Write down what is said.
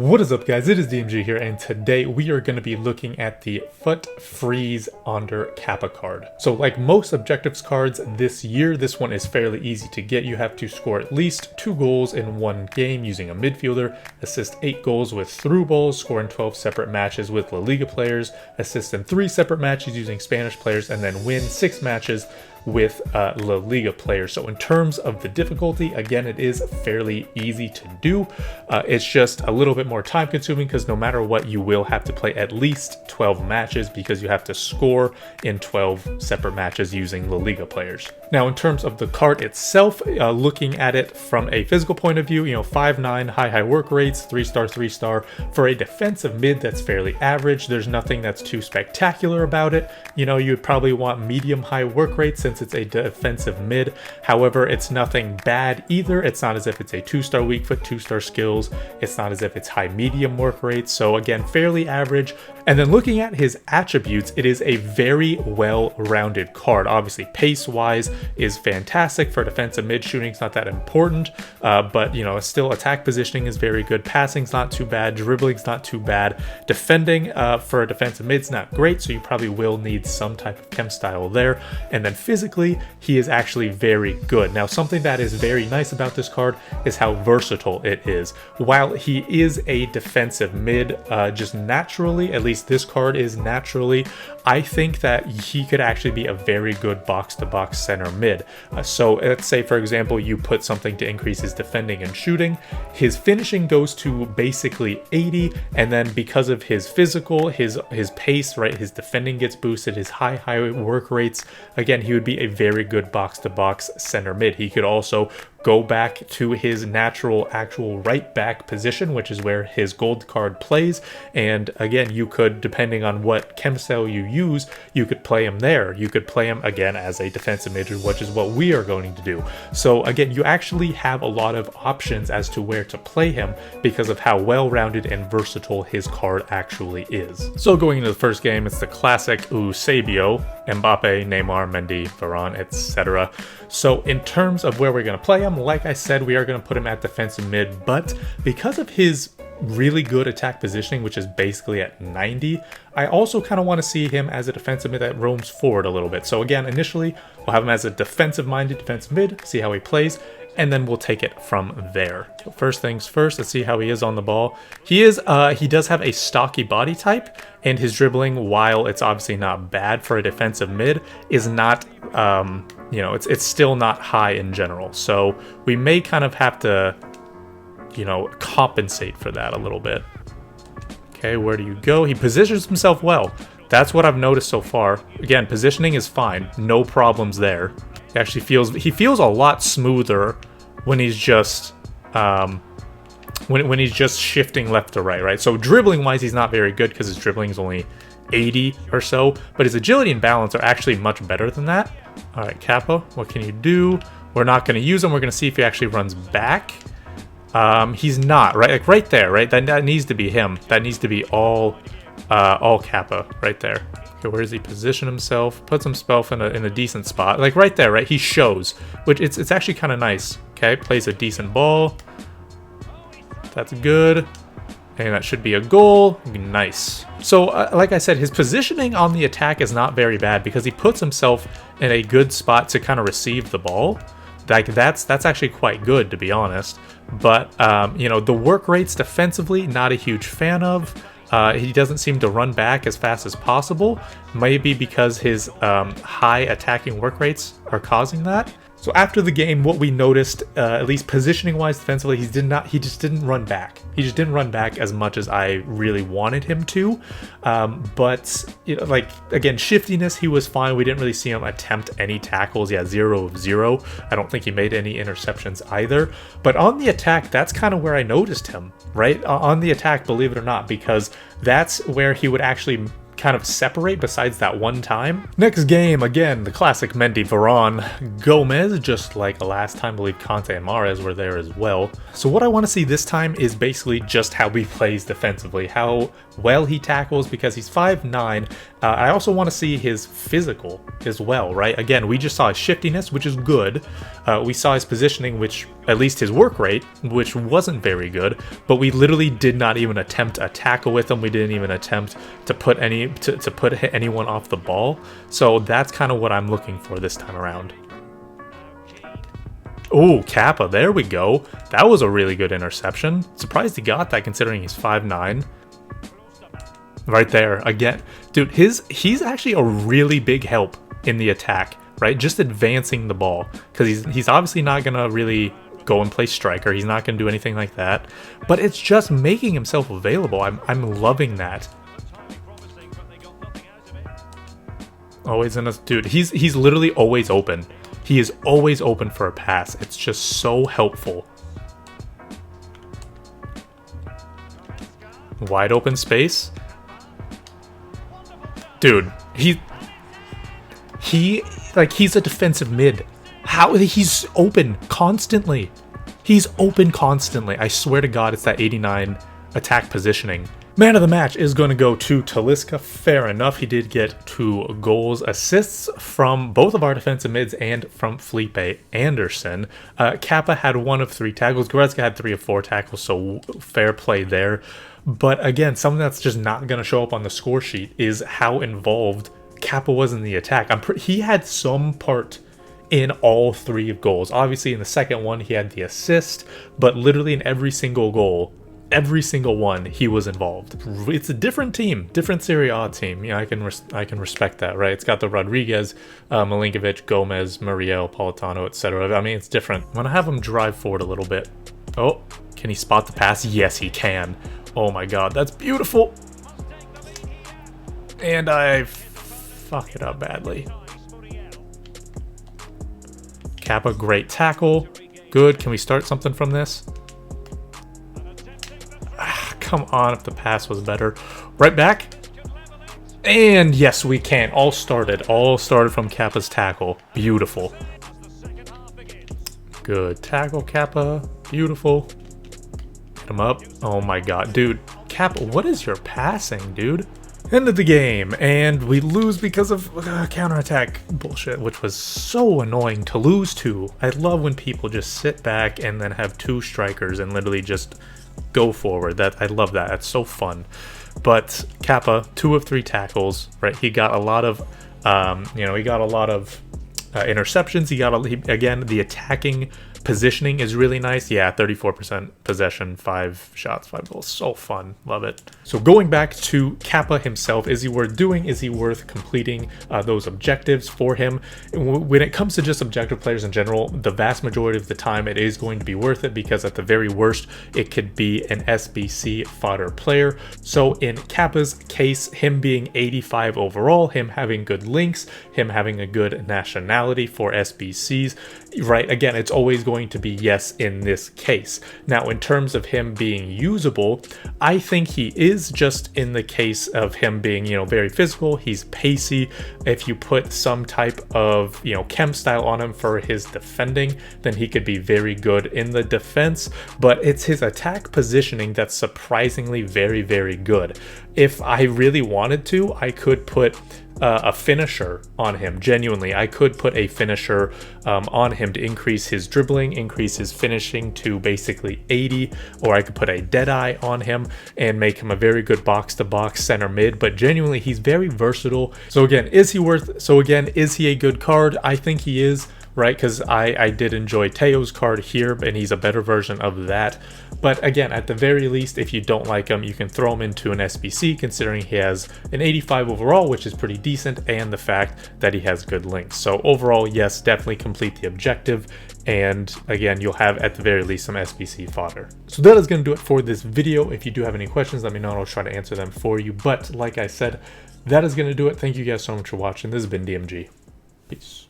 What is up, guys? It is DMG here, and today we are going to be looking at the Foot Freeze under Capa card. So like most objectives cards this year, this one is fairly easy to get. You have to score at least 2 goals in one game using a midfielder, assist 8 goals with through balls, score in 12 separate matches with La Liga players, assist in 3 separate matches using Spanish players, and then win 6 matches with La Liga players. So in terms of the difficulty, again, it is fairly easy to do. It's just a little bit more time consuming because no matter what, you will have to play at least 12 matches because you have to score in 12 separate matches using La Liga players. Now, in terms of the card itself, looking at it from a physical point of view, 5'9", high work rates, 3-star, 3-star. For a defensive mid, that's fairly average. There's nothing that's too spectacular about it. You'd probably want medium high work rates since it's a defensive mid. However, it's nothing bad either. It's not as if it's a 2-star weak foot, 2-star skills. It's not as if it's high medium work rates. So again, fairly average. And then looking at his attributes, it is a very well-rounded card. Obviously, pace-wise is fantastic. For defensive mid, shooting's not that important, but still attack positioning is very good. Passing's not too bad. Dribbling's not too bad. Defending for a defensive mid's not great, so you probably will need some type of chem style there. And then physically, he is actually very good. Now, something that is very nice about this card is how versatile it is. While he is a defensive mid, just naturally, at least this card is naturally, I think that he could actually be a very good box-to-box center mid. So let's say, for example, you put something to increase his defending and shooting. His finishing goes to basically 80, and then because of his physical, his pace, right, his defending gets boosted, his high work rates, again, he would be a very good box-to-box center mid. He could also go back to his natural actual right back position, which is where his gold card plays. And again, you could, depending on what chem style you use, you could play him there. You could play him again as a defensive mid, which is what we are going to do. So again, you actually have a lot of options as to where to play him because of how well-rounded and versatile his card actually is. So going into the first game, it's the classic Eusebio, Mbappe, Neymar, Mendy, Varane, etc. So in terms of where we're going to play him, like I said, we are going to put him at defensive mid, but because of his really good attack positioning, which is basically at 90, I also kind of want to see him as a defensive mid that roams forward a little bit. So again, initially, we'll have him as a defensive-minded defensive mid, see how he plays, and then we'll take it from there. So first things first, let's see how he is on the ball. He does have a stocky body type, and his dribbling, while it's obviously not bad for a defensive mid, is not, it's still not high in general. So we may kind of have to, compensate for that a little bit. Okay, where do you go? He positions himself well. That's what I've noticed so far. Again, positioning is fine. No problems there. He actually feels a lot smoother when he's just when he's just shifting left to right, right? So dribbling wise, he's not very good because his dribbling is only 80 or so, but his agility and balance are actually much better than that. All right, Capa, what can you do? We're not going to use him. We're going to see if he actually runs back. He's not, right? Like right there, right? That needs to be him. That needs to be all Capa right there. Okay, where does he position himself? Puts himself in a decent spot. Like right there, right? He shows, which it's actually kind of nice. Okay, plays a decent ball. That's good. And that should be a goal. Nice. So, like I said, his positioning on the attack is not very bad because he puts himself in a good spot to kind of receive the ball. Like that's actually quite good, to be honest. But the work rates defensively, not a huge fan of. He doesn't seem to run back as fast as possible. Maybe because his high attacking work rates are causing that. So after the game, what we noticed, at least positioning-wise defensively, he just didn't run back. He just didn't run back as much as I really wanted him to. But again, shiftiness, he was fine. We didn't really see him attempt any tackles. Yeah, 0 of 0. I don't think he made any interceptions either. But on the attack, that's kind of where I noticed him, right? On the attack, believe it or not, because that's where he would actually kind of separate besides that one time. Next game, again, the classic Mendy, Varane, Gomez, just like last time. I believe Conte and Mahrez were there as well. So what I want to see this time is basically just how he plays defensively, how well he tackles, because he's 5'9". I also want to see his physical as well, right? Again, we just saw his shiftiness, which is good. We saw his positioning, which, at least his work rate, which wasn't very good, but we literally did not even attempt a tackle with him. We didn't even attempt to put anyone off the ball. So that's kind of what I'm looking for this time around. Oh, Capa, there we go. That was a really good interception. Surprised he got that considering he's 5'9". Right there, again. Dude, he's actually a really big help in the attack, right? Just advancing the ball, because he's obviously not going to really go and play striker. He's not going to do anything like that, but it's just making himself available. I'm loving that. Always in a dude. He's literally always open. He is always open for a pass. It's just so helpful. Wide open space. Dude, he's a defensive mid. How he's open constantly. He's open constantly. I swear to God, it's that 89 attack positioning. Man of the match is going to go to Talisca. Fair enough. He did get 2 goals, assists from both of our defensive mids and from Felipe Anderson. Capa had 1 of 3 tackles. Goretzka had 3 of 4 tackles, so fair play there. But again, something that's just not going to show up on the score sheet is how involved Capa was in the attack. He had some part in all 3 goals. Obviously, in the second one, he had the assist, but literally in every single goal, every single one, he was involved. It's a different team, different Serie A team. Yeah, I can respect that, right? It's got the Rodriguez, Milinkovic, Gomez, Muriel, Politano, etc. I mean, it's different. I'm gonna have him drive forward a little bit. Oh, can he spot the pass? Yes, he can. Oh my God, that's beautiful. And I fuck it up badly. Capa, great tackle. Good. Can we start something from this? Come on, if the pass was better. Right back. And yes, we can. All started from Capa's tackle. Beautiful. Good tackle, Capa. Beautiful. Get him up. Oh my God, dude. Capa, what is your passing, dude? End of the game, and we lose because of counterattack bullshit, which was so annoying to lose to. I love when people just sit back and then have 2 strikers and literally just go forward. I love that. That's so fun. But Capa, 2 of 3 tackles, right? He got a lot of, interceptions. Again, the attacking positioning is really nice. Yeah, 34% possession, 5 shots, 5 goals. So fun. Love it. So going back to Capa himself, is he worth completing those objectives for him? When it comes to just objective players in general, the vast majority of the time it is going to be worth it, because at the very worst, it could be an SBC fodder player. So in Capa's case, him being 85 overall, him having good links, him having a good nationality for SBCs, right? Again, it's always going to be yes in this case. Now, in terms of him being usable, I think he is, just in the case of him being, very physical. He's pacey. If you put some type of, chem style on him for his defending, then he could be very good in the defense. But it's his attack positioning that's surprisingly very, very good. If I really wanted to, I could put a finisher on him. Genuinely, I could put a finisher on him to increase his dribbling, increase his finishing to basically 80, or I could put a Deadeye on him and make him a very good box-to-box center mid. But genuinely, he's very versatile. So again, is he a good card? I think he is, right? Because I did enjoy Teo's card here, and he's a better version of that. But again, at the very least, if you don't like him, you can throw him into an SBC, considering he has an 85 overall, which is pretty decent, and the fact that he has good links. So overall, yes, definitely complete the objective. And again, you'll have at the very least some SBC fodder. So that is going to do it for this video. If you do have any questions, let me know and I'll try to answer them for you. But like I said, that is going to do it. Thank you guys so much for watching. This has been DMG. Peace.